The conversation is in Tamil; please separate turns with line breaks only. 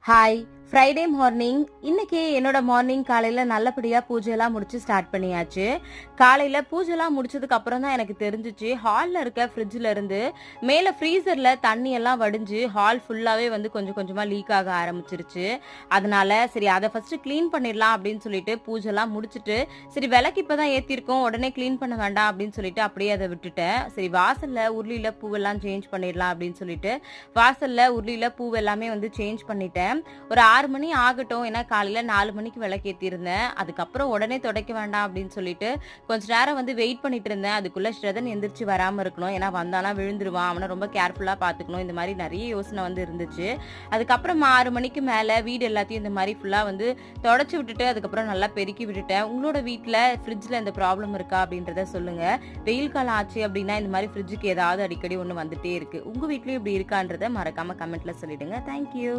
ஹாய். Friday morning. இன்னைக்கு என்னோட மார்னிங் காலையில நல்லபடியா பூஜையெல்லாம் முடிச்சு ஸ்டார்ட் பண்ணியாச்சு. காலையில பூஜைலாம் முடிச்சதுக்கு அப்புறம் தான் எனக்கு தெரிஞ்சுச்சு, ஹால்ல இருக்க ஃப்ரிட்ஜ்ல இருந்து மேல ஃப்ரீசர்ல தண்ணி எல்லாம் வடிஞ்சு ஹால் ஃபுல்லாவே வந்து கொஞ்சம் கொஞ்சமா லீக் ஆக ஆரம்பிச்சிருச்சு. அதனால சரி அதை ஃபர்ஸ்ட் க்ளீன் பண்ணிடலாம் அப்படின்னு சொல்லிட்டு பூஜைலாம் முடிச்சுட்டு, சரி விளக்கு இப்பதான் ஏத்திருக்கோம், உடனே க்ளீன் பண்ண வேண்டாம் அப்படின்னு சொல்லிட்டு அப்படியே அதை விட்டுட்டேன். சரி வாசல்ல உருளியில பூவெல்லாம் சேஞ்ச் பண்ணிடலாம் அப்படின்னு சொல்லிட்டு வாசல்ல உருளியில பூ எல்லாமே வந்து சேஞ்ச் பண்ணிட்டேன். ஒரு 6 மணி ஆகட்டும், ஏன்னா காலையில 4 மணிக்கு விளக்கேத்திருந்தேன். அதுக்கப்புறம் உடனே துடைக்க வேண்டாம் அப்படின்னு சொல்லிட்டு கொஞ்ச நேரம் வந்து வெயிட் பண்ணிட்டு இருந்தேன். அதுக்குள்ள ஸ்ரதன் எந்திரிச்சு வராம இருக்கணும், ஏன்னா வந்தாலாம் விழுந்துருவான், அவனை ரொம்ப கேர்ஃபுல்லா பாத்துக்கணும். இந்த மாதிரி நிறைய யோசனை வந்து இருந்துச்சு. அதுக்கப்புறம் 6 மணிக்கு மேல வீடு எல்லாத்தையும் இந்த மாதிரி ஃபுல்லா வந்து தொடச்சு விட்டுட்டு அதுக்கப்புறம் நல்லா பெருக்கி விட்டுட்டேன். உங்களோட வீட்டுல ஃப்ரிட்ஜ்ல இந்த ப்ராப்ளம் இருக்கா அப்படின்றத சொல்லுங்க. வெயில் காலம் ஆச்சு அப்படின்னா இந்த மாதிரி ஃப்ரிட்ஜுக்கு ஏதாவது அடிக்கடி ஒண்ணு வந்துட்டே இருக்கு. உங்க வீட்லயும் இப்படி இருக்கான்றத மறக்காம கமெண்ட்ல சொல்லிடுங்க. தேங்க்யூ.